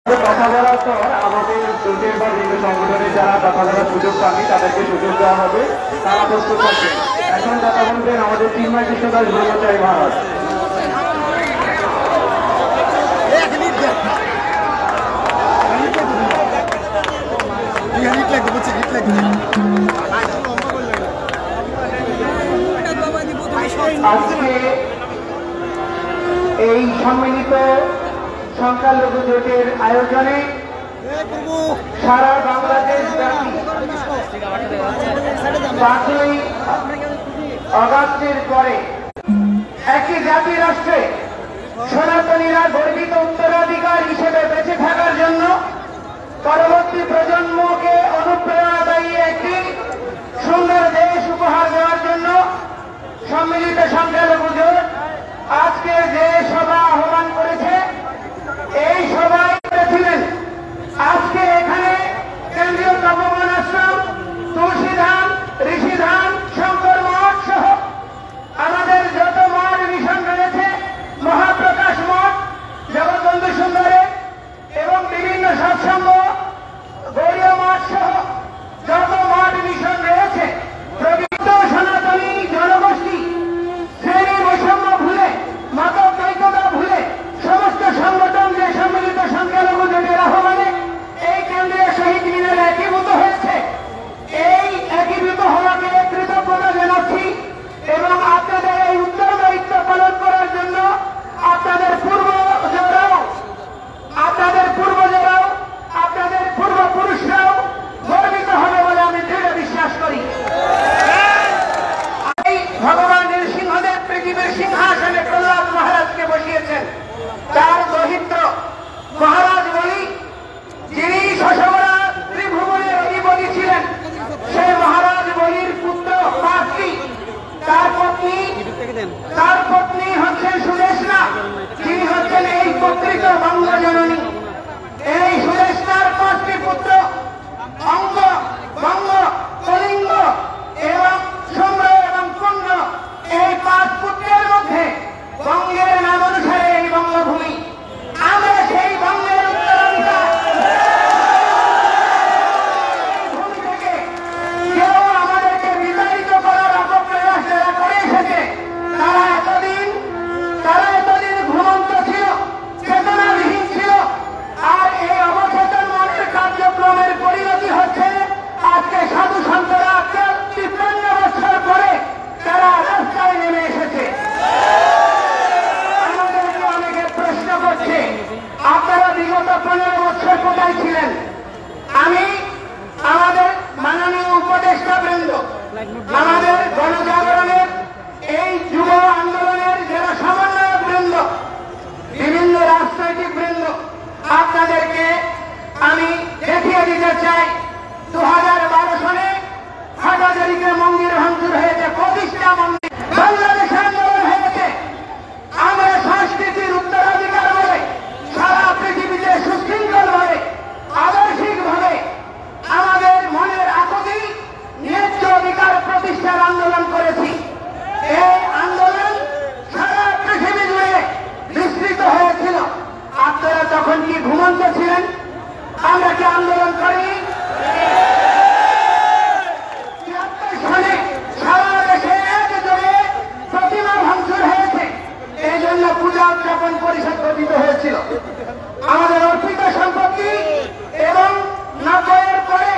কথা বলার পর আমাদের জোটের বা বিভিন্ন সংগঠনের যারা কথা বলার সুযোগ পাননি তাদেরকে সুযোগ দেওয়া হবে, তারা প্রস্তুত থাকবে। এখন কথা বলবেন আমাদের চিন্ময় কৃষ্ণ দাস ব্রহ্মচারী মহারাজ। আজকে এই সম্মিলিত সংখ্যালঘু জোটের আয়োজনে সারা বাংলাদেশ ব্যাপী 5ই আগস্টের পরে একই জাতি রাষ্ট্রে সনাতনীরা গর্বিত উত্তরাধিকার হিসেবে বেঁচে থাকার জন্য পরবর্তী প্রজন্মকে অনুপ্রেরণাদায়ী একটি সুন্দর দেশ উপহার দেওয়ার জন্য সম্মিলিত সংখ্যালঘু জোট আজকে যে সভা আহ্বান করেছে, এই সভায় ছিলেন আজকে এখানে কেন্দ্রীয় তপবন আশ্রম, তুলসীধাম, ঋষিধাম, শঙ্কর মঠ সহ আমাদের যত মঠ মিশন রয়েছে, মহাপ্রকাশ মঠ, জগৎবন্ধু সুন্দরে এবং বিভিন্ন সৎসঙ্গ, গৌরীয় মঠ সহ যত মঠ মিশন রয়েছে, প্রকৃত সনাতনী জনগোষ্ঠী শ্রেণী বৈষম্য ভুলে, মতদ্বৈততা ভুলে সমস্ত সংগঠন যে সম্মিলিত সংখ্যালঘু জোটের আহ্বানে এই কেন্দ্রীয় শহীদ মিনারে একীভূত হয়েছে, এই একীভূত হওয়াকে কৃতজ্ঞতা জানাচ্ছি এবং আপনাদের এই উত্তরদায়িত্ব পালন করার জন্য আপনাদের পূর্বজরাও, আপনাদের পূর্বপুরুষরাও গর্বিত হবে বলে আমি দৃঢ় বিশ্বাস করি। এই ভগবান নৃসিংহদেব পৃথিবীর সিংহাসনে প্রহ্লাদ মহারাজকে বসিয়েছেন। তার দহিত্র মহারাজ বলি, যিনি শশবরা ত্রিভুবনের অধিপতি ছিলেন, সেই মহারাজ বলির পুত্র পার্থী, তার পত্নী হচ্ছেন সুদেশনা, যিনি হচ্ছেন এই পত্রিক বঙ্গজননী। এই সুদেশনার 5টি পুত্র অঙ্গ, বঙ্গ, কলিঙ্গ এবং শুম্র এবং কুণ্ড, এই 5 পুত্রের মধ্যে বঙ্গের নাম অনুসারে এই বঙ্গভূমি। আমরা সেই বঙ্গের উত্তরাধিকার। ভূমি থেকে কেউ আমাদেরকে বিতাড়িত করার অপপ্রয়াস যারা করে এসেছে, তারা এতদিন ঘুমন্ত ছিল, চেতনাবিহীন ছিল। আর এই অবচেতন মনের কার্যক্রমের পরিণতি হচ্ছে আজকে সাধু সন্তরা 53 বছর পরে তারা রাস্তায় নেমে এসেছে। আমাদেরকে অনেকে প্রশ্ন করছে, আপনারা বিগত 15 বছর কোথায় ছিলেন? আমি আমাদের মাননীয় উপদেষ্টা বৃন্দ, আমাদের গণজাগরণের এই যুব আন্দোলনের যারা সমন্বয়ক বৃন্দ, বিভিন্ন রাজনৈতিক বৃন্দ, আপনাদেরকে আমি দেখিয়ে দিতে চাই 2012 সালে হাটাজারিতে মন্দির ভাঙচুর হয়েছে, 25টা মন্দির। বাংলাদেশে আন্দোলন হয়েছে। আমরা সংস্কৃতির উত্তরাধিকার বলে সারা পৃথিবীতে সুশৃঙ্খল ভাবে, আদর্শিক ভাবে আমাদের মনের আকুতি ন্যায্য অধিকার প্রতিষ্ঠার আন্দোলন করেছি। এই আন্দোলন সারা পৃথিবী জুড়ে বিস্তৃত হয়েছিল। আপনারা তখন কি ঘুমন্ত ছিলেন? আমরা কি আন্দোলন করিনি? 73 সালে সারা দেশে একযোগে প্রতিমা ভাঙচুর হয়েছে। এই জন্য পূজা উদযাপন পরিষদ গঠিত হয়েছিল। আমাদের অর্পিত সম্পত্তি এবং 90-এর পরে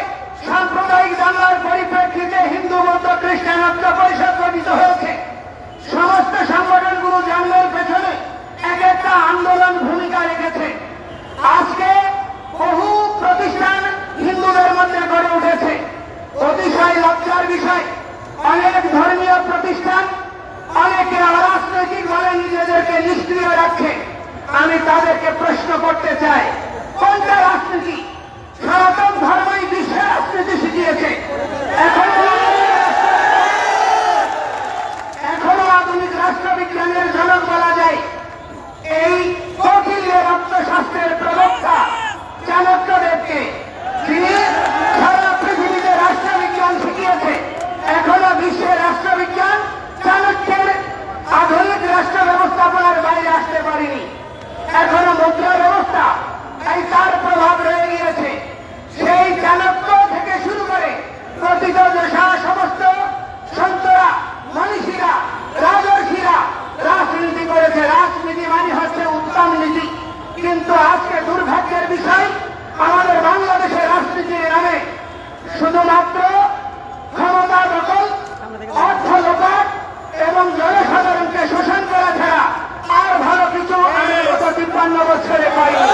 সাম্প্রদায়িক দাঙ্গার পরিপ্রেক্ষিতে হিন্দু, বৌদ্ধ, খ্রিস্টান ঐক্য পরিষদ গঠিত হয়েছে। সমস্ত সংগঠনগুলো জন্মের পেছনে এক একটা আন্দোলন ভূমিকা রেখেছে। আজকে বহু প্রতিষ্ঠান হিন্দুদের মধ্যে গড়ে উঠেছে। অতিশয় লজ্জার বিষয়, অনেক ধর্মীয় প্রতিষ্ঠান অনেকে অরাজনৈতিক ভাবে নিজেদেরকে নিষ্ক্রিয় রাখছে। আমি তাদেরকে প্রশ্ন করতে চাই, কোনটা রাজনীতি? সনাতন ধর্মই বিশ্বের রাজনীতি শিখিয়েছে। এখনো আধুনিক রাষ্ট্রবিজ্ঞানের জনক বলা যায় এই কৌটিল্যের অর্থশাস্ত্রের প্রবক্তা চাণক্যদেবকে, যিনি সারা পৃথিবীতে রাষ্ট্রবিজ্ঞান শিখিয়েছে। এখনো বিশ্বের রাষ্ট্রবিজ্ঞান চাণক্যের আধুনিক রাষ্ট্র ব্যবস্থাপনার বাইরে আসতে পারেনি। এখনো মুদ্রা ব্যবস্থা দুর্ভাগ্যের বিষয়, আমাদের বাংলাদেশের রাজনীতির নামে শুধুমাত্র ক্ষমতা দখল, অর্থ লোপাট এবং জনসাধারণকে শোষণ করা ছাড়া আর ভালো কিছু আমি গত 53 বছরে পাইনি।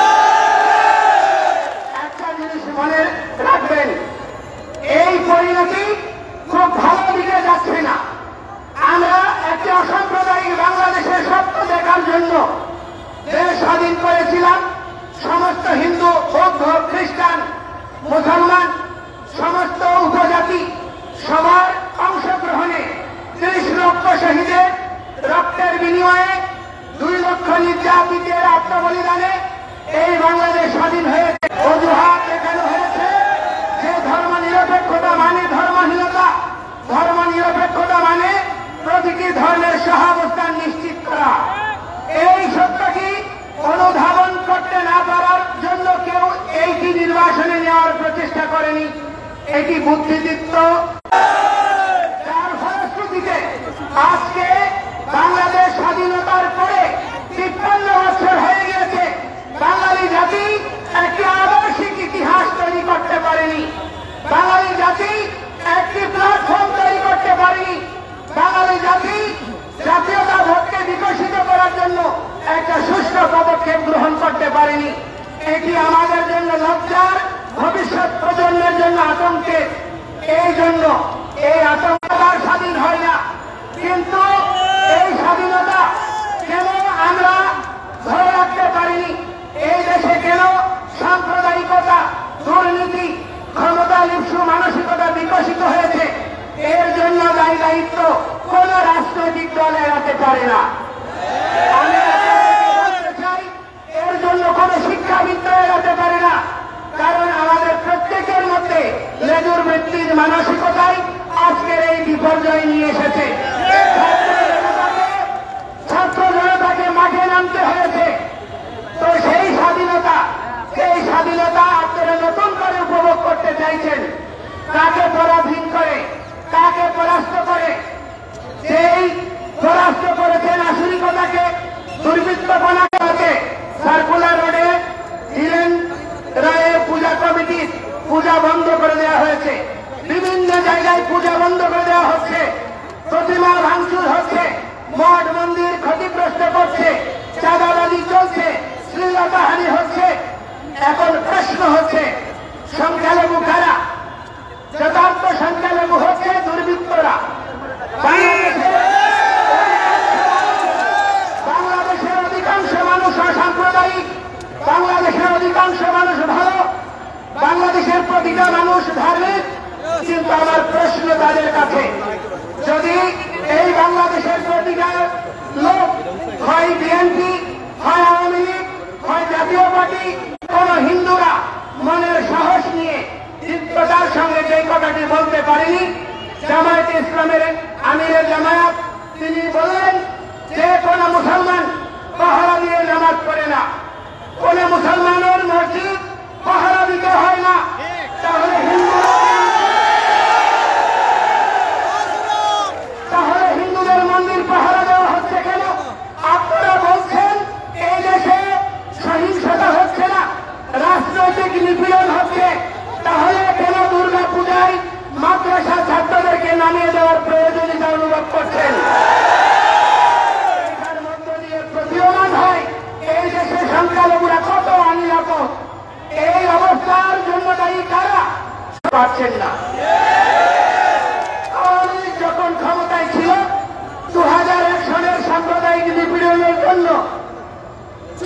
একটা জিনিস মনে রাখবেন, এই পরিণতি খুব ভালো দিকে যাচ্ছে না। আমরা একটি অসাম্প্রদায়িক বাংলাদেশের স্বপ্ন দেখার জন্য দেশ স্বাধীন করেছিলাম। সমস্ত হিন্দু, বৌদ্ধ, খ্রিস্টান, মুসলমান, সমস্ত উপজাতি সবার অংশগ্রহণে 30 লক্ষ শহীদের রক্তের বিনিময়ে 2 লক্ষ নির্যাতিতের আত্মবলিদানে এই বাংলাদেশ স্বাধীন হয়েছে। অজুহাত দেখানো হয়েছে যে ধর্ম নিরপেক্ষতা মানে ধর্মহীনতা, ধর্ম নিরপেক্ষতা মানে প্রতিটি ধর্মের সহাবস্থান নিশ্চিত করা। এই সত্যটি অনুধাবন করতে না পারার জন্য কেউ এইটি নির্বাসনে নেওয়ার প্রচেষ্টা করেনি। এটি বুদ্ধিদীপ্ত, যার ফলশ্রুতিতে আজকে বাংলাদেশ স্বাধীনতার পরে 53 বছর হয়ে গিয়েছে, বাঙালি জাতি একটি আদর্শিক ইতিহাস তৈরি করতে পারেনি। বাঙালি জাতি একটি প্ল্যাটফর্ম তৈরি করতে পারেনি। বাঙালি জাতি জাতীয়তাবোধকে বিকশিত করার জন্য একটা সুষ্ঠু পদক্ষেপ গ্রহণ করতে পারেনি। এটি আমাদের জন্য লজ্জার, ভবিষ্যৎ প্রজন্মের জন্য আতঙ্কের। এই জন্য এই আতঙ্কবার স্বাধীন হয় না, কিন্তু এই স্বাধীনতা কেন আমরা ধরে রাখতে পারিনি? এই দেশে কেন সাম্প্রদায়িকতা, দুর্নীতি, ক্ষমতা লিপ্সু মানসিকতা বিকশিত হয়েছে? এর জন্য দায়ী দায়িত্ব কোন রাজনৈতিক দল এড়াতে পারে না। আমি বলতে চাই, এর জন্য কোন শিক্ষাবিদ এড়াতে পারে না। কারণ আমাদের প্রত্যেকের মধ্যে লেজুর বৃত্তির মানসিকতাই আজকের এই বিপর্যয় নিয়ে এসেছে। ছাত্র জনতাকে মাঠে নামতে হয়েছে। তো সেই স্বাধীনতা আপনারা নতুন করে উপভোগ করতে চাইছেন। কাকে পরাধীন করে, কাকে পরাস্ত করে? সেই পরাস্ত করেছেন আসরিকতাকে, দুর্বৃত্তপনাকে। সার্কুলার রোডে হিরেন রায়ের পূজা কমিটির পূজা বন্ধ করে দেওয়া হয়েছে। বিভিন্ন জায়গায় পূজা বন্ধ করে দেওয়া হচ্ছে, প্রতিমা ভাঙচুর হচ্ছে, মঠ মন্দির ক্ষতিগ্রস্ত করছে, চাঁদাবাজি চলছে, শ্লীলতাহানি হচ্ছে। এখন প্রশ্ন হচ্ছে, সংখ্যালঘু কারা? যথার্থ সংখ্যালঘু হচ্ছে দুর্বৃত্তরা। বাংলাদেশের অধিকাংশ মানুষ অসাম্প্রদায়িক, বাংলাদেশের অধিকাংশ মানুষ ভালো, বাংলাদেশের প্রতিটা মানুষ ধার্মিক। কিন্তু আমার প্রশ্ন তাদের কাছে, যদি এই বাংলাদেশের প্রতিটা লোক হয় বিএনপি, হয় আওয়ামী লীগ, হয় জাতীয় পার্টি, কোন হিন্দুরা মনের সাহস নিয়ে দৃঢ়তার সঙ্গে যে কথাটি বলতে পারেনি, জামায়াতে ইসলামের আমিরে জামায়াত তিনি বললেন যে কোন মুসলমান পাহারা দিয়ে নামাজ পড়ে না, কোন মুসলমানের মসজিদ পাহারা দিতে হয় না। তাহলে হিন্দুদের মন্দির পাহারা দেওয়া হচ্ছে কেন? আপনারা বলছেন এই দেশে সহিংসতা হচ্ছে না, রাজনৈতিক নিপীড়ন হচ্ছে। তাহলে কেন দুর্গা পূজায় মাদ্রাসা ছাত্রদেরকে নামিয়ে দেওয়ার প্রয়োজনীয়তা অনুভব করছেন? এটার মধ্য দিয়ে প্রতীয়মান হয় এই দেশে সংখ্যালঘুরা কত অনিরাপদ। এই অবস্থার জন্য দায়ী কারা? পারছেন না। আওয়ামী লীগ যখন ক্ষমতায় ছিল 2001 সনের সাম্প্রদায়িক নিপীড়নের জন্য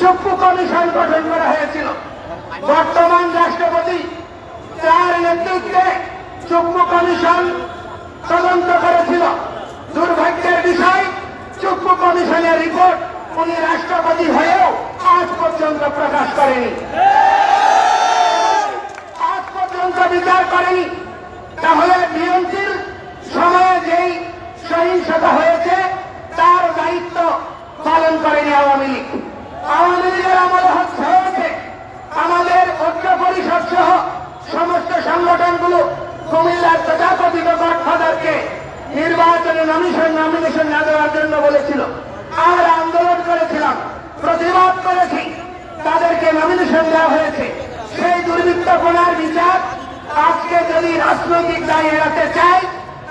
চক্ষু কমিশন গঠন করা হয়েছিল। বর্তমান রাষ্ট্রপতি তার নেতৃত্বে চক্ষু কমিশন তদন্ত করেছিল। দুর্ভাগ্যের বিষয়, চক্ষু কমিশনের রিপোর্ট উনি রাষ্ট্রপতি হয়েও আজ পর্যন্ত প্রকাশ করেনি, আজ পর্যন্ত বিচার করেনি। তাহলে বিএনপির সময়ে যেই সহিংসতা হয়েছে তার দায়িত্ব পালন করেনি আওয়ামী লীগ। আওয়ামী লীগের আমলে হয়েছে আমাদের ঐক্য পরিষদ সহ সমস্ত সংগঠনগুলো কুমিল্লার তথাকথিত গডফাদারকে নির্বাচনে নমিনেশন না দেওয়ার জন্য বলেছিল। আমরা আন্দোলন করেছিলাম, প্রতিবাদ করেছি, তাদেরকে নমিনেশন দেওয়া যদি রাজনৈতিক দায় এড়াতে চায়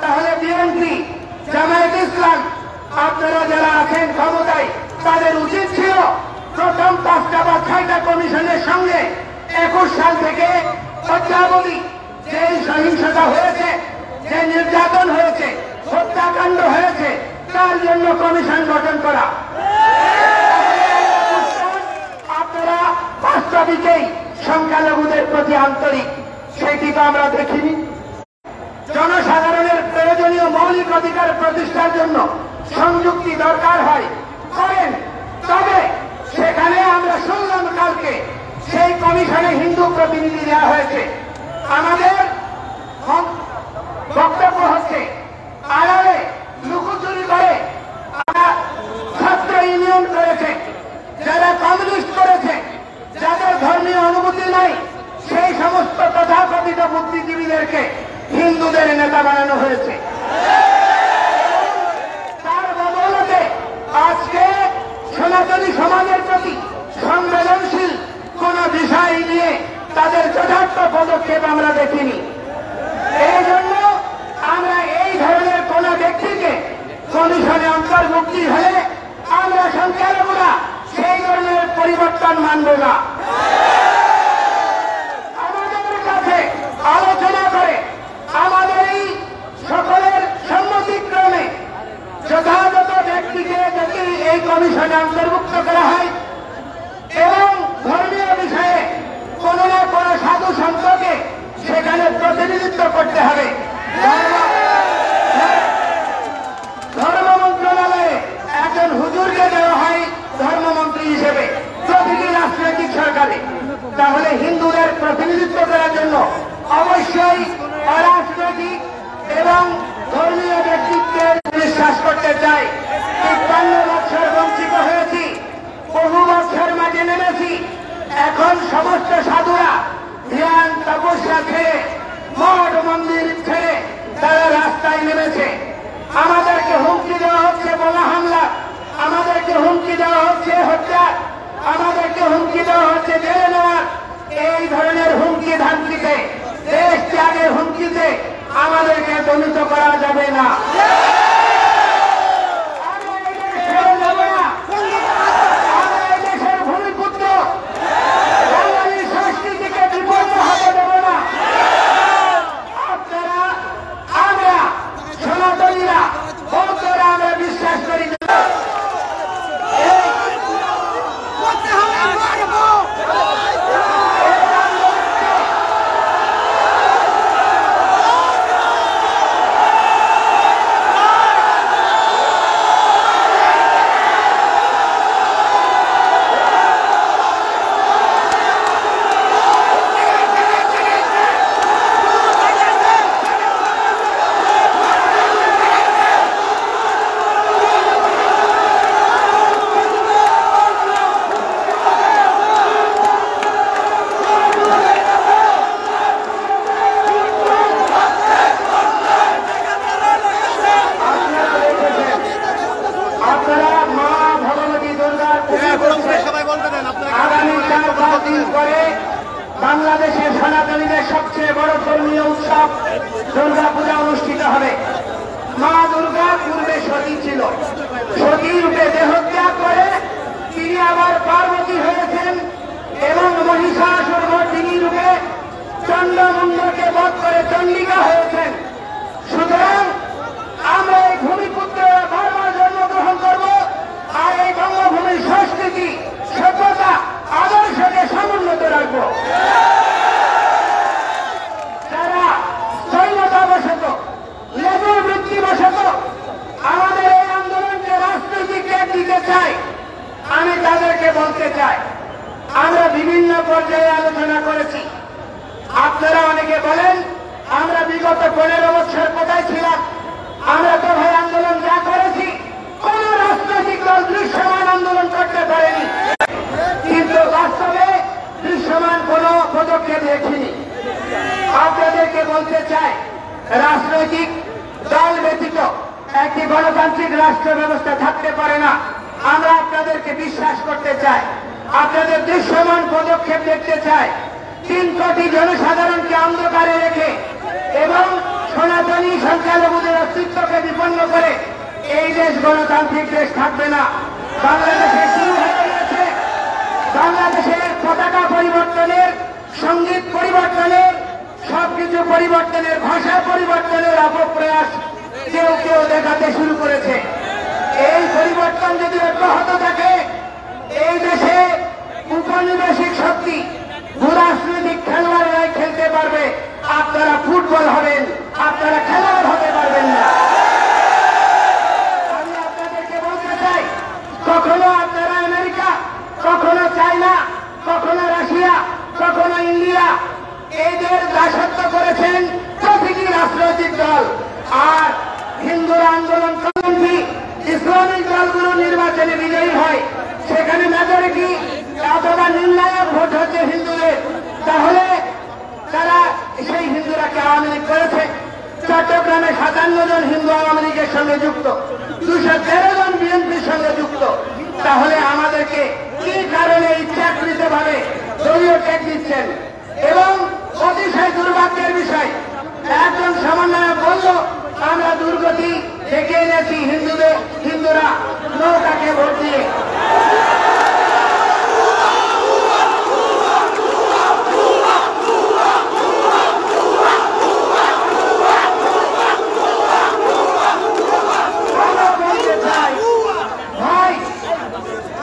তাহলে বিএনপি, জামায়াত ইসলাম, আপনারা যারা আছেন ক্ষমতায়, তাদের উচিত ছিল প্রথম 5টা বা 6টা কমিশনের সঙ্গে 21 সাল থেকে অদ্যাবধি যে সহিংসতা হয়েছে, যে নির্যাতন হয়েছে, হত্যাকাণ্ড হয়েছে, তার জন্য কমিশন গঠন করা। আপনারা বাস্তবিকেই সংখ্যালঘুদের প্রতি আন্তরিক, সেটি তো আমরা দেখিনি। জনসাধারণের প্রয়োজনীয় মৌলিক অধিকার প্রতিষ্ঠার জন্য সংযুক্তি দরকার হয়, করেন। তবে সেখানে আমরা শুনলাম কালকে সেই কমিশনে হিন্দু প্রতিনিধি দেওয়া হয়েছে। আমাদের বক্তব্য হচ্ছে আড়ালে লুকোচুরি করে ছাত্র ইউনিয়ন করেছে, যারা কমিউনিস্ট করেছে, যাদের ধর্মীয় অনুভূতি নাই, সেই সমস্ত তথাকথিত বুদ্ধিজীবীদেরকে হিন্দুদের নেতা বানানো হয়েছে। তার বদৌলতে আজকে সনাতনী সমাজের প্রতি সংবেদনশীল কোন বিষয় নিয়ে তাদের যথার্থ পদক্ষেপ আমরা দেখিনি। এই জন্য আমরা এই ধরনের কোন ব্যক্তিকে কমিশনে অন্তর্ভুক্তি হলে আমরা সংখ্যালঘুরা সেই ধরনের পরিবর্তন মানব না। আমাদের কাছে আলোচনা করে আমাদের এই সকলের সম্মতিক্রমে যথাযথ ব্যক্তিকে যদি এই কমিশনে অন্তর্ভুক্ত করা হয় এবং ধর্মীয় বিষয়ে কোন না কোন সাধু সন্তকে সেখানে প্রতিনিধিত্ব করতে হবে। ধর্ম মন্ত্রণালয়ে একজন হুজুরকে দেওয়া হয় ধর্মমন্ত্রী হিসেবে প্রতিটি রাজনৈতিক সরকারে, তাহলে হিন্দুদের প্রতিনিধিত্ব করার জন্য অবশ্যই অরাজনৈতিক এবং ধর্মীয় ব্যক্তিত্বের বিশ্বাস করতে চাই। 53 বছর বঞ্চিত হয়েছি, বহু বছর মাঝে নেমেছি, এখন সমস্ত সাধুরা ধ্যান তপস্যা ছেড়ে, মঠ মন্দির ছেড়ে তারা রাস্তায় নেমেছে। আমাদেরকে হুমকি দেওয়া হচ্ছে বোমা হামলা, আমাদেরকে হুমকি দেওয়া হচ্ছে হত্যা, আমাদেরকে হুমকি দেওয়া হচ্ছে জেলে নেওয়ার। এই ধরনের হুমকি ধামকিতে, দেশ ত্যাগের হুমকিতে আমাদেরকে দমিত করা যাবে না। আমরা এই দেশের ভূমিপুত্র, বাঙালি সংস্কৃতিকে বিপন্ন হতে দেব না। আপনারা, আমরা সনাতনীরা, বৌদ্ধরা আমরা বিশ্বাস করি বাংলাদেশের সনাতনীদের সবচেয়ে বড় ধর্মীয় উৎসব দুর্গা পূজা অনুষ্ঠিত হবে। মা দুর্গা পূর্বে সতী ছিল, সতী রূপে দেহত্যাগ করে তিনি আবার পার্বতী হয়েছেন এবং মহিষাসুর মর্দিনী রূপে চন্ডমুণ্ডকে বধ করে চণ্ডিকা হয়েছেন। সুতরাং আমরা এই ভূমিপুত্রেরা বারবার জন্মগ্রহণ করব আর এই বঙ্গভূমির সংস্কৃতি, সভ্যতা, আদর্শকে সমুন্নত রাখবো। যারা সৈন্যতাবশত, লেবুর বৃত্তিবশত আমাদের এই আন্দোলনকে রাজনৈতিক দিক দিতে চাই, আমি তাদেরকে বলতে চাই, আমরা বিভিন্ন পর্যায়ে আলোচনা করেছি। আপনারা অনেকে বলেন আমরা বিগত 15 বছর কোথায় ছিলাম, আমরা তো ভাই আন্দোলন যা করেছি কোন রাজনৈতিক দল দৃশ্যমান আন্দোলন করতে পারেনি, কিন্তু বাস্তবে দৃশ্যমান কোন পদক্ষেপ দেখিনি। আপনাদেরকে বলতে চাই, রাজনৈতিক দল ব্যতীত একটি গণতান্ত্রিক রাষ্ট্র ব্যবস্থা থাকতে পারে না। আমরা আপনাদেরকে বিশ্বাস করতে চাই, আপনাদের দৃশ্যমান পদক্ষেপ দেখতে চাই। 3 কোটি জনসাধারণকে অন্ধকারে রেখে এবং সনাতনী সংখ্যালঘুদের অস্তিত্বকে বিপন্ন করে এই দেশ গণতান্ত্রিক দেশ থাকবে না। বাংলাদেশে শুরু হয়ে গেছে বাংলাদেশের পতাকা পরিবর্তনের, সঙ্গীত পরিবর্তনের, সবকিছু পরিবর্তনের, ভাষা পরিবর্তনের অপপ্রয়াস কেউ কেউ দেখাতে শুরু করেছে। এই পরিবর্তন যদি অব্যাহত থাকে এই দেশে উপনিবেশিক শক্তি ভূরাজনৈতিক খেলোয়াড়রাই খেলতে পারবে। আপনারা ফুটবল হবেন, আপনারা খেলোয়াড় হতে পারবেন না। আমি আপনাদেরকে বলতে চাই, কখনো আপনারা আমেরিকা, কখনো চায়না, কখনো রাশিয়া, কখনো ইন্ডিয়া এদের দাসত্ব করেছেন প্রতিটি রাজনৈতিক দল। আর হিন্দুরা আন্দোলন করেন কি ইসলামিক দলগুলো নির্বাচনে বিজয়ী হয়, সেখানে মেজরিটি অথবা নির্ণায়ক ভোট হচ্ছে হিন্দুদের, তাহলে তারা সেই হিন্দুরাকে আওয়ামী লীগ করেছে। চট্টগ্রামে 57 জন হিন্দু আওয়ামী লীগের সঙ্গে যুক্ত, 213 জন বিএনপির সঙ্গে যুক্ত। তাহলে আমাদেরকে কি কারণে ইচ্ছাকৃত ভাবে দলীয় ট্যাগ দিচ্ছেন? এবং অতিশয় দুর্ভাগ্যের বিষয়, একজন সমন্বয়ক বলল আমরা দুর্গতি ডেকে এনেছি হিন্দুরা নৌকাকে ভোট দিয়ে।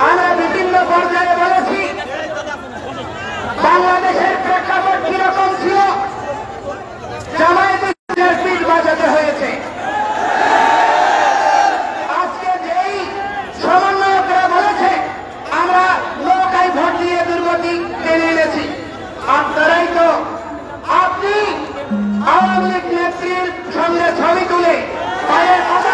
আমরা বিভিন্ন পর্যায়ে বলেছি বাংলাদেশের প্রেক্ষাপট কিরকম ছিল, জামায়াতের পিঠ বাজাতে হয়েছে। আজকে যেই সমন্বয়করা বলেছে আমরা নৌকায় ভোট দিয়ে দুর্গতি টেনে এনেছি, আপনারাই তো, আপনি আওয়ামী লীগ নেত্রীর সঙ্গে ছবি তুলে পায়ের কথা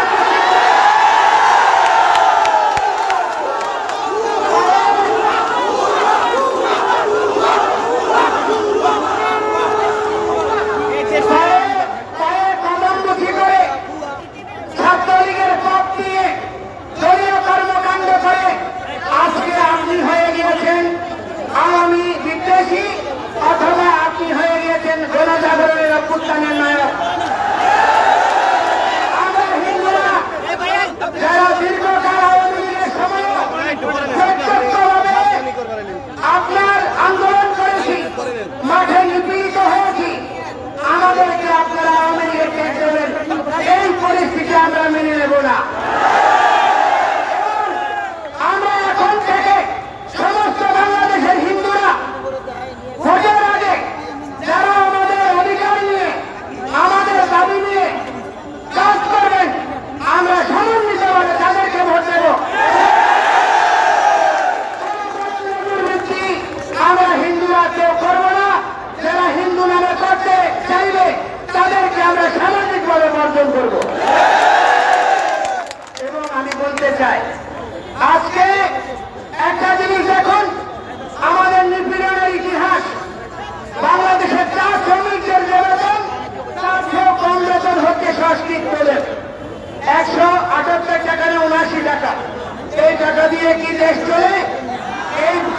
আওয়ামী বিদ্বেষী অথবা আপনি হয়ে গিয়েছেন গণজাগরণের অভ্যুত্থানের নায়ক। আমরা হিন্দুরা যারা দীর্ঘকাল আওয়ামী লীগের সময় প্রত্যক্ষভাবে আপনার আন্দোলন করেছি, মাঠে নিপীড়িত হয়েছি, আমাদেরকে আপনারা আওয়ামী লীগের ট্যাগ দেবেন, এই পরিস্থিতি আমরা মেনে নেব না। আমরা এখন থেকে সমস্ত বাংলাদেশের হিন্দুরা ভোটের আগে যারা আমাদের অধিকার নিয়ে, আমাদের দাবি নিয়ে কাজ করবেন, আমরা সমন্বিতভাবে তাদেরকে ভোট দেব। আমরা হিন্দুরা কেউ করবো না, যারা হিন্দু নামে করতে চাইবে তাদেরকে আমরা সামাজিকভাবে বর্জন করব। এবং আমি বলতে চাই, আজকে একটা জিনিস দেখুন, আমাদের নিপীড়নের ইতিহাস, বাংলাদেশের চা শ্রমিকদের যে বেতন তার চেয়েও কম বেতন হচ্ছে সংস্কৃত পেলেন 178 টাকা না 79 টাকা। এই টাকা দিয়ে কি দেশ চলে?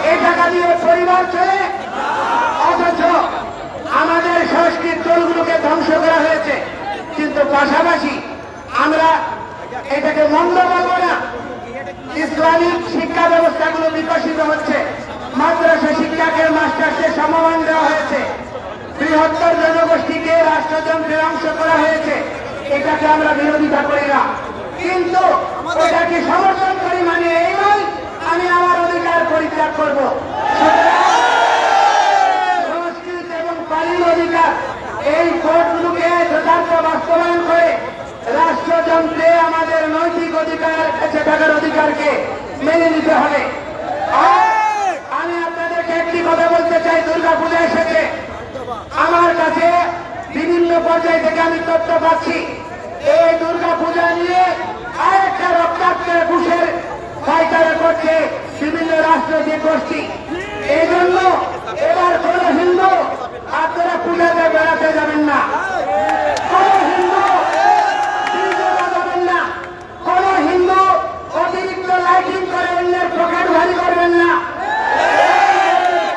এই টাকা দিয়ে পরিবার চলে? অথচ আমাদের সংস্কৃত দলগুলোকে ধ্বংস করা হয়েছে। কিন্তু পাশাপাশি আমরা এটাকে মন্দ বলবো না, ইসলামিক শিক্ষা ব্যবস্থাগুলো বিকশিত হচ্ছে, মাদ্রাসা শিক্ষাকে মাস্টার্সের সমমান দেওয়া হয়েছে, বৃহত্তর জনগোষ্ঠীকে রাষ্ট্রযন্ত্রের অংশ করা হয়েছে। এটাকে আমরা বিরোধিতা করি না, কিন্তু এটাকে সমর্থন করি মানে এই নয় আমি আমার অধিকার পরিত্যাগ করব। সংস্কৃত এবং পালির অধিকার, এই কোডগুলোকে যথার্থ বাস্তবায়ন করে রাষ্ট্রযন্ত্রে আমাদের নৈতিক অধিকার, বেঁচে থাকার অধিকারকে মেনে নিতে হবে। আমি আপনাদেরকে একটি কথা বলতে চাই, দুর্গাপূজা এসেছে, আমার কাছে বিভিন্ন পর্যায় থেকে আমি তথ্য পাচ্ছি এই দুর্গাপূজা নিয়ে আরেকটা রক্তাক্ত ঘুষের পায়তারা করছে বিভিন্ন রাজনৈতিক গোষ্ঠী। এই জন্য এবার কোন হিন্দু আপনারা পূজাতে বেড়াতে যাবেন না, কোন হিন্দু যাবেন না, কোন হিন্দু অতিরিক্ত লাইটিং করে অন্যের পকেট ভারী করবেন না।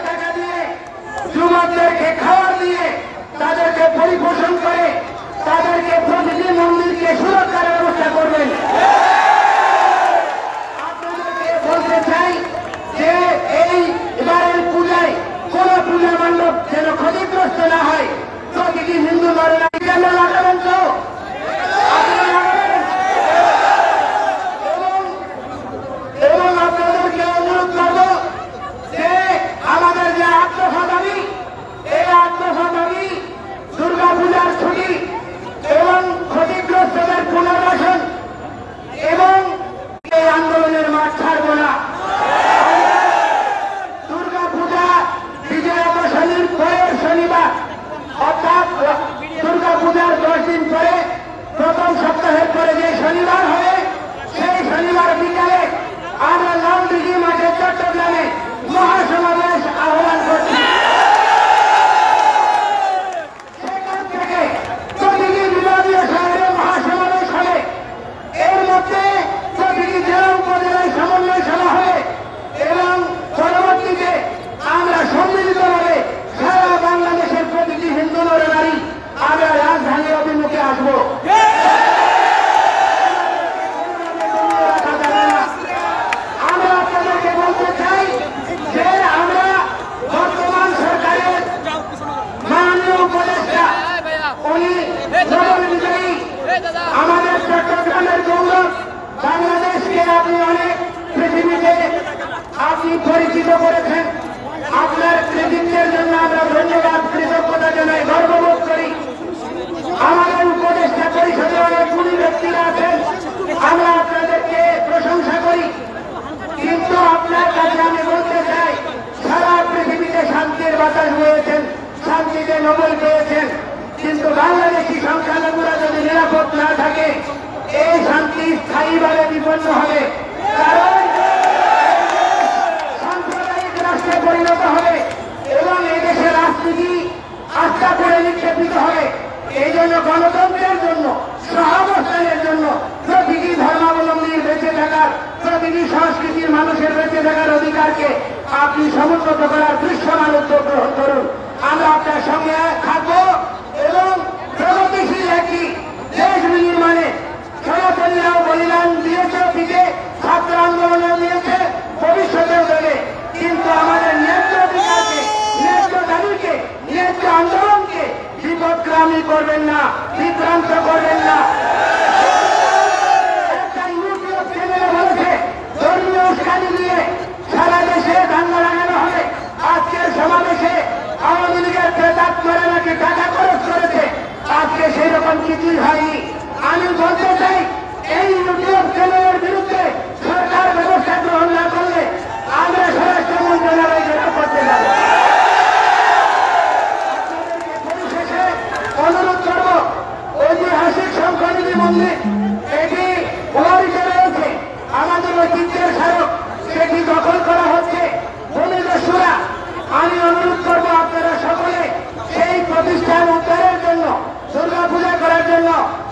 টাকা দিয়ে যুবকদেরকে খাবার দিয়ে তাদেরকে পরিপোষণ করে তাদেরকে প্রতিটি মন্দিরকে সুরক্ষার ব্যবস্থা করবেন। আপনাদেরকে বলতে চাই যে এই এবারের পূজায় কোন পূজা মণ্ডপ যেন ক্ষতিগ্রস্ত না হয়। প্রতিটি হিন্দু ধর্মের লাগাবেন তো এবং আপনাদেরকে অনুরোধ করব যে আমাদের যে আত্মফা দাবি, এই আত্মফা দাবি দুর্গা পূজার ছুটি এবং ক্ষতিগ্রস্তদের পুনর্বাসন এবং এই আন্দোলনের মাঠ ছাড়ব না। দুর্গা পূজা বিজয়া দশমীর পরের শনিবার অর্থাৎ দুর্গা পূজার 10 দিন পরে প্রথম সপ্তাহের পরে যে শনিবার হবে সেই শনিবার বিকালে আমরা লালদিঘি মাঠে চট্টগ্রামে মহাসমাবেশ আহ্বান করছি। সেখান থেকে প্রতিটি বিভাগীয় শহরে মহাসমাবেশ হবে। এর মধ্যে প্রতিটি জেলা উপজেলায় সমন্বয় সভা হবে এবং পরবর্তীতে আমরা সম্মিলিতভাবে সারা বাংলাদেশের প্রতিটি হিন্দু নরনারী আমরা রাজধানী অভিমুখে আসবো। আমরা আপনাদেরকে বলতে চাই যে আমরা বর্তমান সরকারের মাননীয় উপদেষ্টা উনি নোবেল বিজয়ী, আমাদের চট্টগ্রামের গৌরব, বাংলাদেশকে আপনি অনেক পৃথিবীতে আপনি পরিচিত করেছেন। আপনার কৃতিত্বের জন্য আমরা ধন্যবাদ কৃতজ্ঞতা জানাই, গর্ববোধ করি। আমাদের উপদেষ্টা পরিষদে অনেক গুণী ব্যক্তিরা আছেন, আমরা আপনাদেরকে প্রশংসা করি। কিন্তু আপনার কাছে আমি বলতে চাই সারা পৃথিবীতে শান্তির বাতাস বয়েছেন, শান্তিতে নোবেল পেয়েছেন, কিন্তু বাংলাদেশি সংখ্যালঘুরা যদি নিরাপদ না থাকে এই শান্তি স্থায়ীভাবে বিপন্ন হবে। কারণ সাম্প্রদায়িক রাষ্ট্রে পরিণত হবে এবং এই দেশের রাজনীতি আস্থা করে নিক্ষেপিত হবে। এই জন্য গণতন্ত্রের জন্য, সহাবস্থানের জন্য, প্রতিটি ধর্মাবলম্বীর বেঁচে থাকার, প্রতিটি সংস্কৃতির মানুষের বেঁচে থাকার অধিকারকে আপনি সমুন্নত করার দৃশ্যমান উদ্যোগ গ্রহণ করুন। আমরা আপনার সঙ্গে থাকবো এবং প্রগতিশীল একটি দেশ নির্মাণে সনাতনীরাও বলিদান দিয়েছে, অতীতে ছাত্র আন্দোলনেও দিয়েছে, ভবিষ্যতেও দেবে। কিন্তু আমাদের ন্যায্য অধিকারকে, ন্যায্য দাবিকে, ন্যায্য আন্দোলনকে বিপদগ্রামী করবেন না, বিভ্রান্ত করবেন না। একটা ইউটিউব চ্যানেলে বলেছে ধর্মীয় উস্কানি দিয়ে সারা দেশে দাঙ্গা লাগানো হবে। আজকের সমাবেশে আওয়ামী লীগের প্রেতাত্মারা নাকি টাকা খরচ করেছে, আজকে সেই রকম কিছুই হয়নি। আমি বলতে চাই এই ইউটিউব চ্যানেলের বিরুদ্ধে সরকার ব্যবস্থা গ্রহণ না করলে আমরা স্বরাষ্ট্র মন্ত্রণালয় যেটা করতে যাব। পরিশেষে অনুরোধ করব, ঐতিহাসিক শঙ্করদেবী মন্দির এটি প্রভাবিত রয়েছে, আমাদের ঐতিহ্যের স্মারক, সেটি দখল করা হচ্ছে ভূমিদস্যুরা। আমি অনুরোধ করবো আপনারা সকলে সেই প্রতিষ্ঠান উদ্ধারের জন্য, দুর্গা পূজা করার জন্য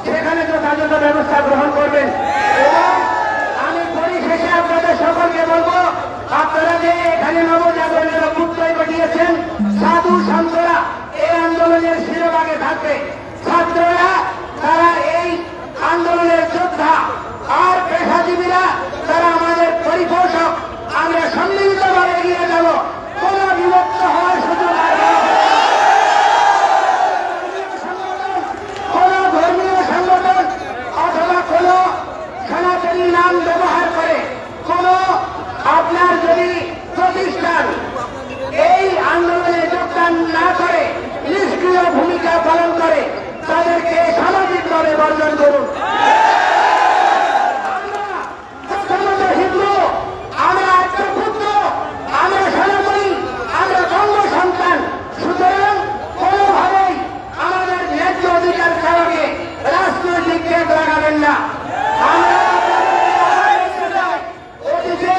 সেখানে যথাযথ ব্যবস্থা গ্রহণ করবেন। এবং আমি পরিশেষে আপনাদের সকলকে বলবো, আপনারা যে এখানে নবজাগরণের উদ্যোগ ঘটিয়েছেন, সাধু সন্তরা এই আন্দোলনের শিরোভাগে থাকবে। ছাত্ররা তারা এই আন্দোলনের যোদ্ধা, আর পেশাজীবীরা তারা আমাদের পরিপোষক। আমরা সম্মিলিতভাবে এগিয়ে যাব, কোন বিভক্ত হওয়ার সুযোগ আর কোন ধর্মীয় সংগঠন অথবা কোন সনাতনী নাম ব্যবহার করে কোন আপনার যদি প্রতিষ্ঠান এই আন্দোলনে যোগদান না করে, নিষ্ক্রিয় ভূমিকা পালন করে, তাদেরকে সামাজিকভাবে বর্জন করুন। প্রথমত হিন্দু, আমরা আত্মপুত্র, আমরা সনাতনী, আমরা বঙ্গ সন্তান। সুতরাং কোনোভাবেই আমাদের ন্যায্য অধিকার ছাড়াকে রাজনৈতিক জেদ লাগাবেন না। আমরা অতীতে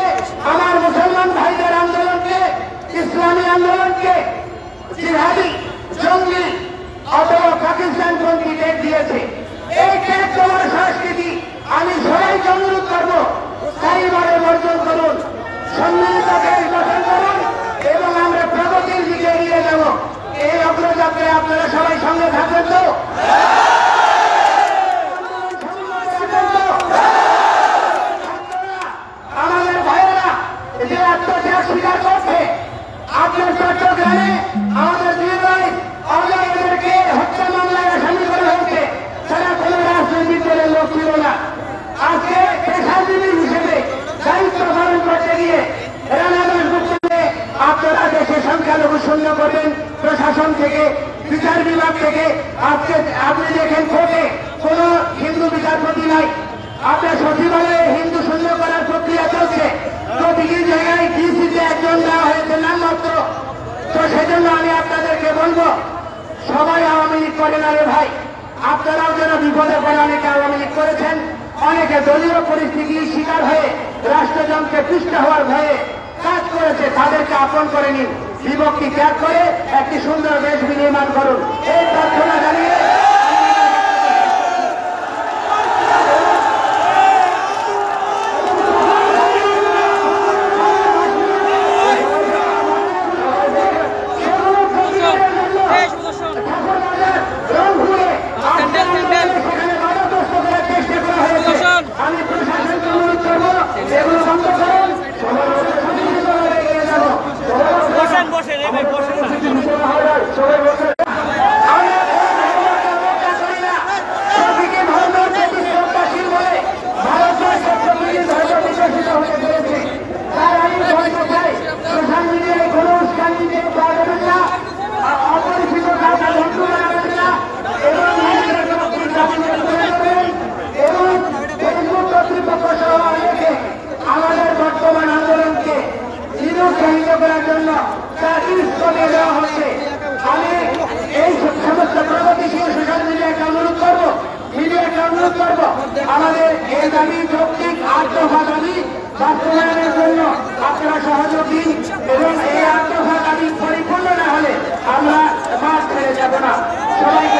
আমার মুসলমান ভাইদের আন্দোলনকে, ইসলামী আন্দোলনকে জিহাদি, জঙ্গি অথবা পাকিস্তানপন্থী ডেট দিয়েছে। এই ডেট দেওয়ার সংস্কৃতি আমি সবাইকে অনুরোধ করবো স্থায়ীভাবে বর্জন করুন, সম্মিলিত দেশ গঠন করুন এবং আমরা প্রগতির দিকে এগিয়ে যাব। এই অগ্রযাত্রায় আপনারা সবাই বেশিরভাগ থেকে আজকে আপনি দেখেন কোর্টে কোন হিন্দু বিচারপতি নাই, আপনার সচিবালয়ে হিন্দু শূন্য করার প্রক্রিয়া চলছে, প্রতিটি জায়গায় ডিসিতে একজন দেওয়া হয়েছে নামমাত্র। তো সেজন্য আমি আপনাদেরকে বলবো, সবাই আওয়ামী লীগ করে না রে ভাই, আপনারাও যেন বিপদে পড়ে অনেকে আওয়ামী লীগ করেছেন, অনেকে দলীয় পরিস্থিতির শিকার হয়ে রাষ্ট্রযন্ত্রে পিষ্ট হওয়ার ভয়ে কাজ করেছে, তাদেরকে আপন করে নিন, বিভক্তি ত্যাগ করে একটি সুন্দর দেশ বিনির্মাণ করুন, এই প্রার্থনা জানিয়ে আমি প্রশাসনকে অনুরোধ করবো এগুলো বন্ধ করুন। আমাদের বর্তমান আন্দোলনকে নিরুৎসাহিত করার জন্য কমিয়ে দেওয়া হচ্ছে। আমি এই সমস্ত প্রগতিশীল সোশ্যাল মিডিয়াকে অনুরোধ করবো, মিডিয়াকে অনুরোধ করবো, আমাদের এই দাবি যৌক্তিক 8 দফা দাবি বাস্তবায়নের জন্য আপনারা সহযোগ দিন এবং এই 8 দফা দাবি পরিপূর্ণ না হলে আমরা মাঠ ছেড়ে যাব না। সবাইকে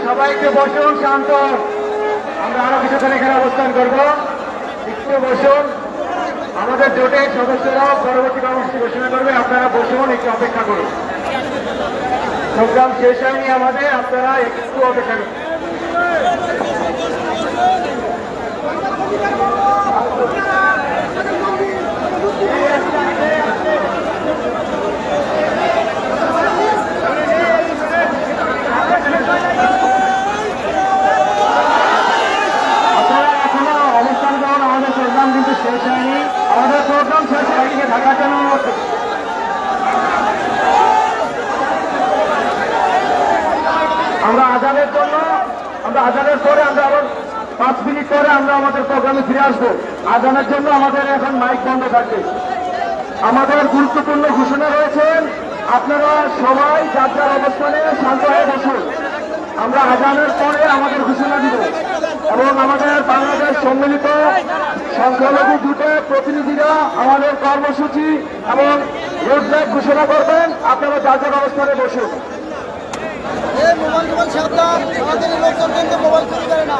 সবাইকে বসুন, শান্ত, আমরা আরো কিছুক্ষণ এখানে অবস্থান করবো, একটু বসুন। আমাদের জোটের সদস্যরা পরবর্তী কর্মসূচি ঘোষণা করবে, আপনারা বসুন, একটু অপেক্ষা করুন। প্রোগ্রাম শেষ হয়নি আমাদের, আপনারা একটু অপেক্ষা করুন। শেষ হয়নি, আমাদের প্রোগ্রাম শেষ হয়নি, ঢাকার জন্য আমরা আজানের পরে আমরা আবার 5 মিনিট পরে আমরা আমাদের প্রোগ্রামে ফিরে আসবো। আজানের জন্য আমাদের এখন মাইক বন্ধ থাকবে। আমাদের গুরুত্বপূর্ণ ঘোষণা রয়েছেন, আপনারা সবাই যার যার অবস্থানে শান্ত হয়ে বসুন। আমরা আজানের পরে আমাদের ঘোষণা দিব এবং আমাদের বাংলাদেশ সম্মিলিত সংখ্যালঘু জোটের প্রতিনিধিরা আমাদের কর্মসূচি এবং রোডম্যাপ ঘোষণা করবেন। আপনারা যার যার অবস্থানে বসুন। মোবাইল সাবধান, আমাদের লোকজন কিন্তু মোবাইল চুরি করে না।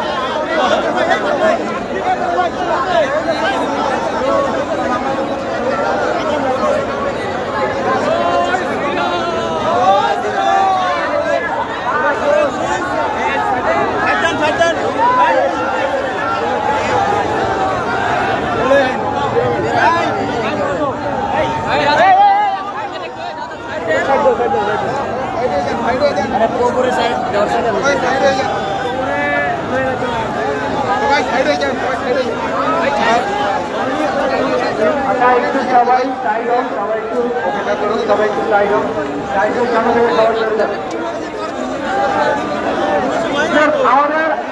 একটু সবাই সাইড হন, সবাই একটু অপেক্ষা করুন, সবাই একটু সাইড হন, সাইড হন, সামনে সবাই চলে যাবে।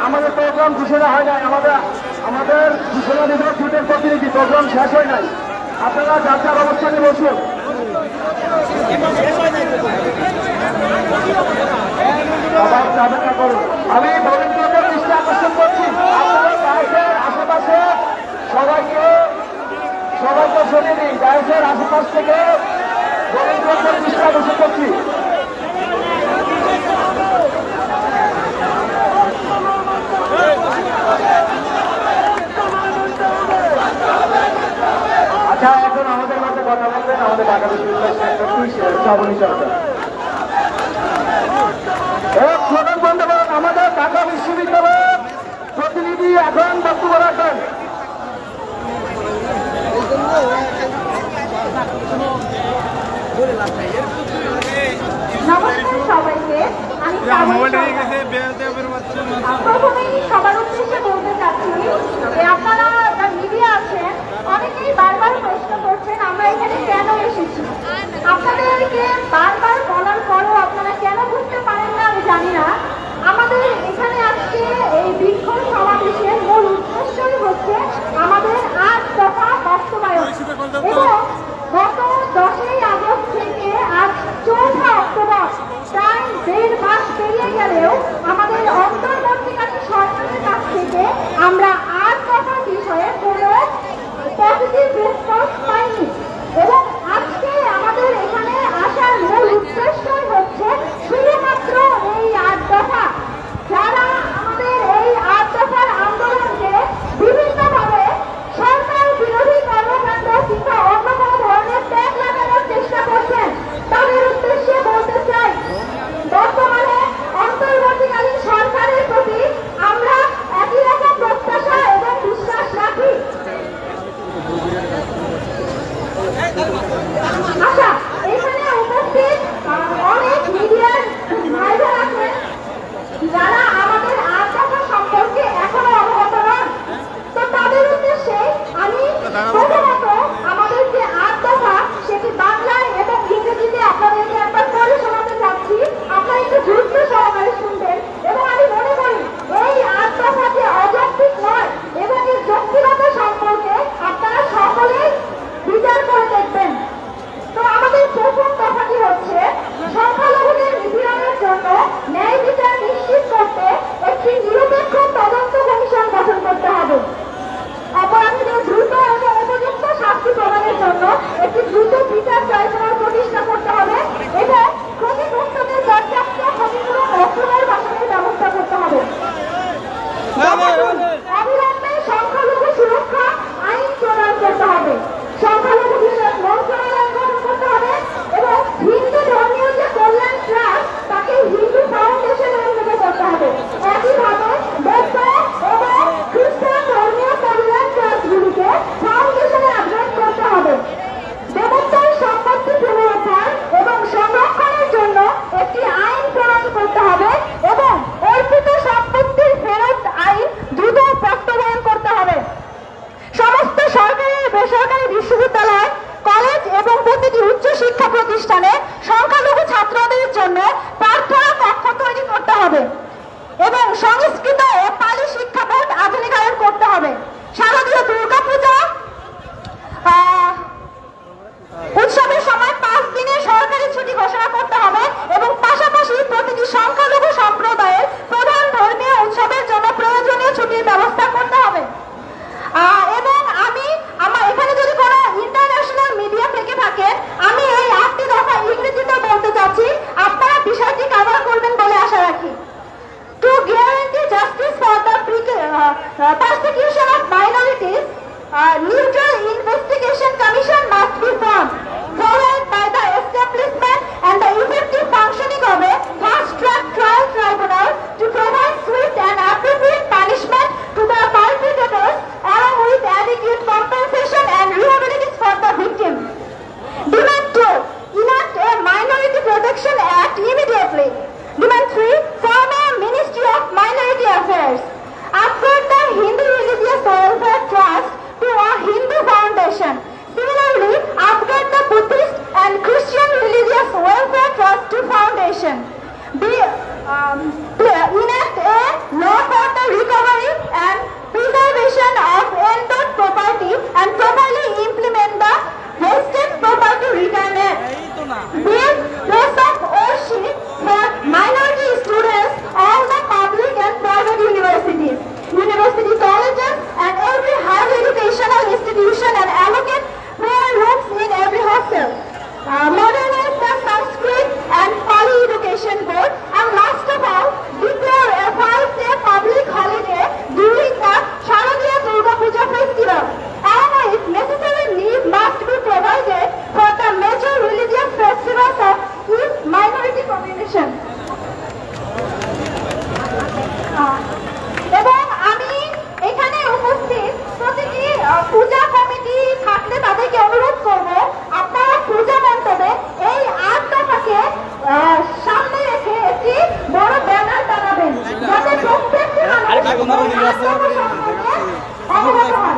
আমাদের প্রোগ্রাম ঘোষণা হয় নাই, আমাদের ঘোষণা দিল জোটের প্রতিনিধি, প্রোগ্রাম শেষ হয় নাই। আপনারা যার যার অবস্থানে বসুন। আমি ভলেন্টিয়ারদের দৃষ্টি আকর্ষণ করছি, আপনারা ডায়াসের আশেপাশে সবাইকে সরিয়ে দিন। ডায়াসের আশেপাশ থেকে ভলেন্টিয়ারদের দৃষ্টি আকর্ষণ করছি। আচ্ছা, এখন আমাদের মধ্যে কথা বলবেন আমাদের ঢাকা বিশ্ববিদ্যালয়ের শ্রাবণী সরকার। স্লোগান বন্ধুবান, আমাদের ঢাকা বিশ্ববিদ্যালয়ের প্রতিনিধি এখন বক্তব্য রাখবেন। বেসরকারি বিশ্ববিদ্যালয়, কলেজ এবং প্রতিটি উচ্চ শিক্ষা প্রতিষ্ঠানে সংখ্যালঘু ছাত্রদের জন্য প্রার্থনা কক্ষ তৈরি করতে হবে এবং সংস্কৃত ও পালি শিক্ষা বোর্ড আধুনিকায়ন করতে হবে। শারদীয় দুর্গাপূজা উৎসবের সময় 5 দিনের সরকারি ছুটি ঘোষণা করতে হবে এবং পাশাপাশি প্রতিটি সংখ্যালঘু সম্প্রদায়ের প্রধান ধর্মীয় উৎসবের জন্য প্রয়োজনীয় ছুটির ব্যবস্থা করতে হবে। এবং আমার এখানে যদি কোনো ইন্টারন্যাশনাল মিডিয়া থেকে থাকে, আমি এই 8টি দফা ইংরেজিতে বলতে চাচ্ছি, আপনারা বিষয়টি কভার করবেন বলে আশা রাখি। To guarantee justice for the persecution of minorities, neutral investigation commission must be formed, followed by the establishment and the effective functioning of a fast-track trial tribunal to provide swift and appropriate punishment to the perpetrators, along with adequate compensation and rehabilitation for the victim. Demand 2. Enact a Minority Protection Act immediately. Demand 3. Form a Ministry of Minority Affairs. Upgrade the Hindu Religious Welfare Trust to a Hindu foundation. Similarly, upgrade the Buddhist and Christian Religious Welfare Trust to foundation. Enact a law for the recovery and preservation of endowed property and properly implement the vested property return act. Build place of worship for minority students, all the public and private universities, university colleges and every higher educational institution, and allocate prayer rooms in every hostel. Modernize the Sanskrit and Pali Education Board, and last of all, declare a 5-day public holiday during the Sharadiya Durga Puja festival. Along with necessary leave must be provided for the major religious festivals of each minority population. এবং আমি এখানে উপস্থিত প্রতিটি পূজা committee থাকলে তাদেরকে অনুরোধ করব, আপনারা পূজা মণ্ডপে এই 8 দফাকে সামনে রেখে একটি বড় ব্যানার টানাবেন, যাতে প্রত্যেকটি মানুষ অবগত হন।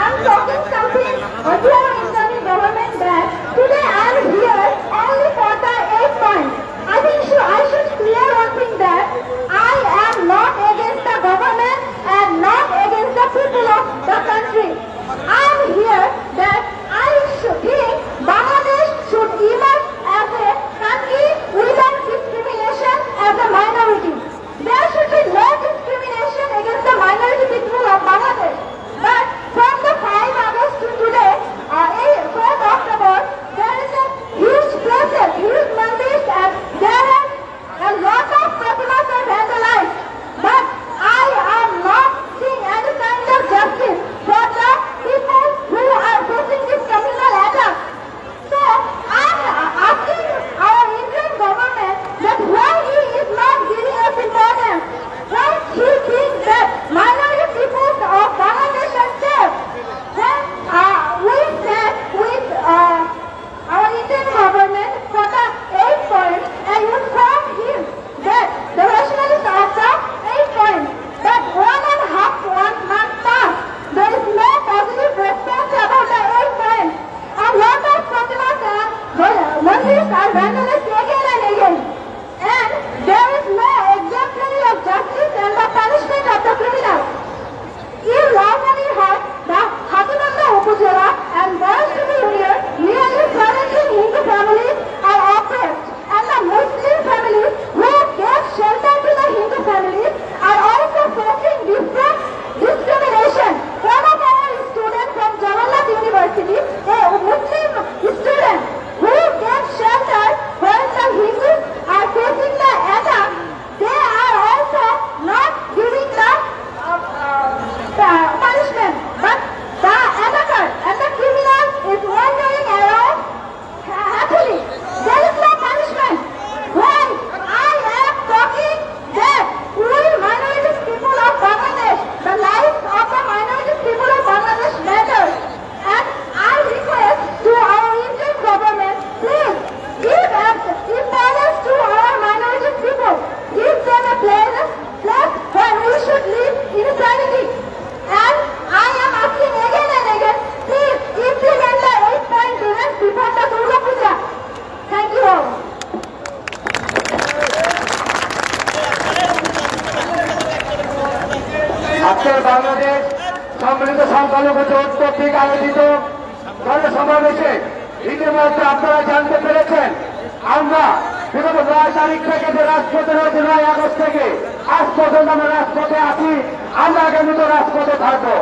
I'm talking something here in the government that today I'm here only for the 8 points. I think I should clear one thing, that I am not against the government and not against the people of the country. I am here that I should think Bangladesh should emerge as a country without discrimination as a minority. There should be no discrimination against the minority people of Bangladesh. But from the 5 August to today, আজকের বাংলাদেশ সম্মিলিত সংখ্যালঘু জোট কর্তৃক আয়োজিত গণসমাবেশে ইতিমধ্যে আপনারা জানতে পেরেছেন আমরা বিগত 9 তারিখ থেকে যে রাজপথে রয়েছে 9 আগস্ট থেকে আজ পর্যন্ত আমরা রাজপথে আছি, আমরা আগামীতে রাজপথে থাকবো।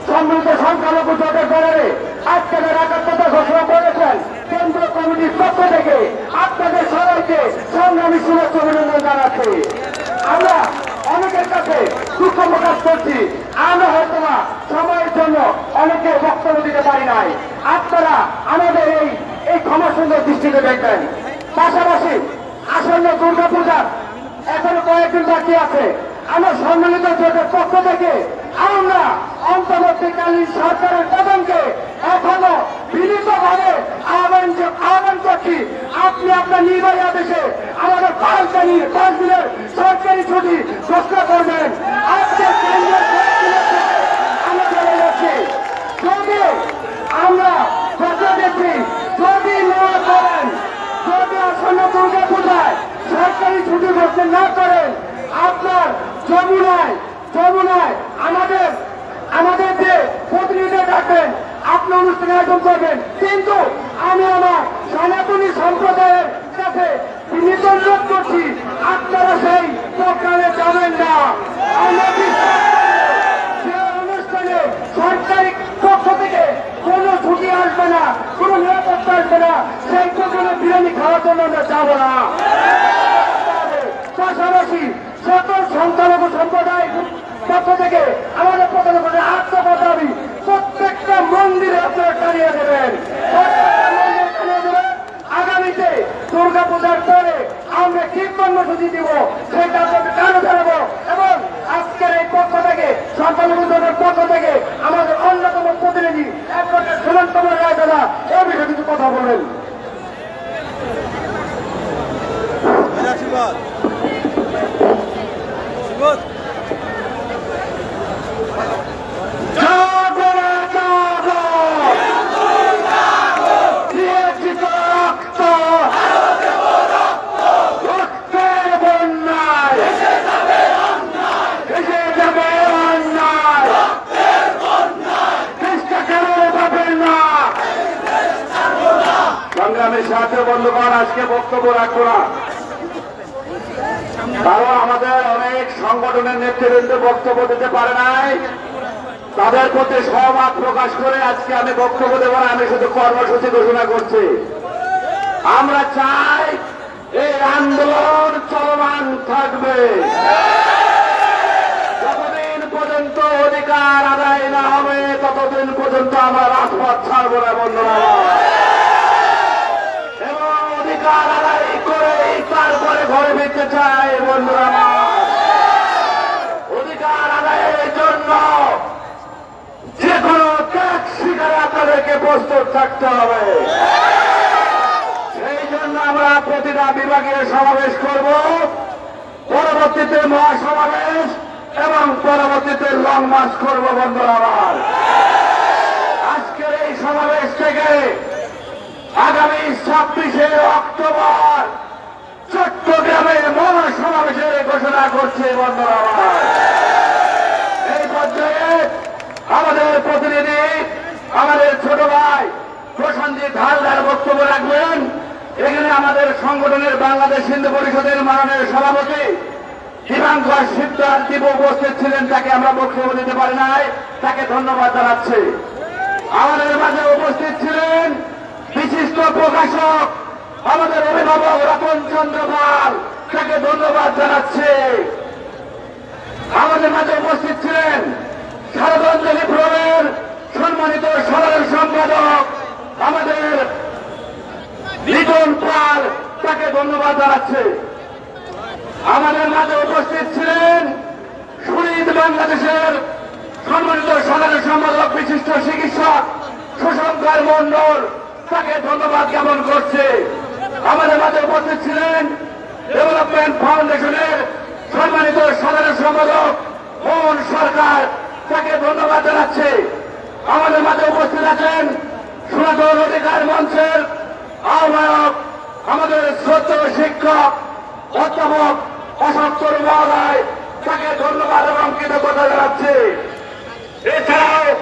সম্মিলিত সংখ্যালঘু জোটের ব্যানারে আজকে একাত্মতা ঘোষণা করেছেন কেন্দ্রীয় কমিটির পক্ষ থেকে আপনাদের সবাইকে সংগ্রামী শুভেচ্ছা অভিনন্দন জানাচ্ছি। আমরা অনেকের কাছে দুঃখ প্রকাশ করছি, আমরা হয়তো না সময়ের জন্য অনেকে বক্তব্য দিতে পারি নাই, আপনারা আমাদের এই ক্ষমা সুন্দর দৃষ্টিতে দেখবেন। পাশাপাশি আসন্ন দুর্গাপূজার এখনো কয়েকদিন বাকি আছে, আমরা সম্মিলিত জোটের পক্ষ থেকে আমরা অন্তর্বর্তীকালীন সরকারের প্রধানকে এখনো বিনীতভাবে আহ্বান করছি, আপনি আপনার নির্বাহী আদেশে আমাদের 5 দিনের সরকারি ছুটি ঘোষণা করবেন। আজকে আমরা চলে যাচ্ছি, যদি আমরা কথা দেখছি, যদি না করেন, যদি আসন্ন দুর্গা পূজায় সরকারি ছুটি ঘোষণা না করেন, আপনার যমুনায় আমাদের যে প্রতিনিধি ডাকবেন আপনি অনুষ্ঠান আয়োজন করবেন, কিন্তু আমি আমার সনাতনী সম্প্রদায়ের কাছে বিনীত অনুরোধ করছি আপনারা সেই প্রোগ্রামে যাবেন না। সে অনুষ্ঠানে সরকারি পক্ষ থেকে কোনো ছুটি আসবে না, কোনো নিরাপত্তা আসবে না, সেই প্রোগ্রামে বিরিয়ানি খাওয়ার জন্য আমরা যাবো না। পাশাপাশি সকল সংখ্যালঘু সম্প্রদায় পক্ষ থেকে আমাদের প্রধান আত্মকথাবি প্রত্যেকটা মন্দিরে আপনারা টানিয়ে দেবেন। আগামীতে দুর্গাপূজার পরে আমরা কি কর্মসূচি দিব সেটা আপনাদের কারো জানাবো, এবং আজকের এই পক্ষ থেকে সংখ্যালঘু জনের পক্ষ থেকে আমাদের অন্যতম প্রতিনিধি অ্যাডভোকেট সুমন্ত রায় দাদা এই বিষয়ে কিছু কথা বলবেন। সংগ্রামের সাথে বন্ধুগণ আজকে বক্তব্য রাখবো না, কারণ আমাদের অনেক সংগঠনের নেতৃবৃন্দ বক্তব্য দিতে পারে নাই, তাদের প্রতি সহমত প্রকাশ করে আজকে আমি বক্তব্য দেব না, আমি শুধু কর্মসূচি ঘোষণা করছি। আমরা চাই এই আন্দোলন চলমান থাকবে যতদিন পর্যন্ত অধিকার আদায় না হবে, ততদিন পর্যন্ত আমরা রাজপথ ছাড়বো না বন্ধুরা। এবং অধিকার আদায় করে তারপরে ঘরে ফিরতে চাই বন্ধুরা। অধিকার আদায়ের জন্য যে কোনো ত্যাগ শিকারে আপনাদেরকে প্রস্তুত থাকতে হবে। সেই জন্য আমরা প্রতিটা বিভাগীয় সমাবেশ করব, পরবর্তীতে মহাসমাবেশ এবং পরবর্তীতে লং মার্চ করব বন্ধুরা আমার। আজকের এই সমাবেশ থেকে আগামী 26শে অক্টোবর চট্টগ্রামে মহাসমাবেশের ঘোষণা করছে বন্ধুরা আমার। এই পর্যায়ে আমাদের প্রতিনিধি আমাদের ছোট ভাই প্রসেনজিৎ হালদার বক্তব্য রাখবেন। এখানে আমাদের সংগঠনের বাংলাদেশ হিন্দু পরিষদের মাননীয় সভাপতি দীপাঙ্কর শিকদার দীপ উপস্থিত ছিলেন, তাকে আমরা বক্তব্য দিতে পারি নাই, তাকে ধন্যবাদ জানাচ্ছি। আমাদের মাঝে উপস্থিত ছিলেন বিশিষ্ট প্রকাশক আমাদের অভিভাবক রতন চন্দ্র পাল, তাকে ধন্যবাদ জানাচ্ছি। আমাদের মাঝে উপস্থিত ছিলেন সারদাঞ্জলি ফোরামের সম্মানিত সাধারণ সম্পাদক আমাদের লিটন পাল, তাকে ধন্যবাদ জানাচ্ছি। আমাদের মাঝে উপস্থিত ছিলেন শহীদ বাংলাদেশের সম্মানিত সাধারণ সম্পাদক বিশিষ্ট চিকিৎসক সুশঙ্কর মন্ডল, তাকে ধন্যবাদ জ্ঞাপন করছে। আমাদের মাঝে উপস্থিত ছিলেন ডেভেলপমেন্ট ফাউন্ডেশনের সম্মানিত সাধারণ সম্পাদক মোহন সরকার, তাকে ধন্যবাদ জানাচ্ছে। আমাদের মাঝে উপস্থিত আছেন সনাতন অধিকার মঞ্চের আহ্বায়ক আমাদের শ্রদ্ধেয় শিক্ষক অধ্যাপক অশোক তরু মহোদয়, তাকে ধন্যবাদ এবং কৃতজ্ঞতা জানাচ্ছি। এছাড়াও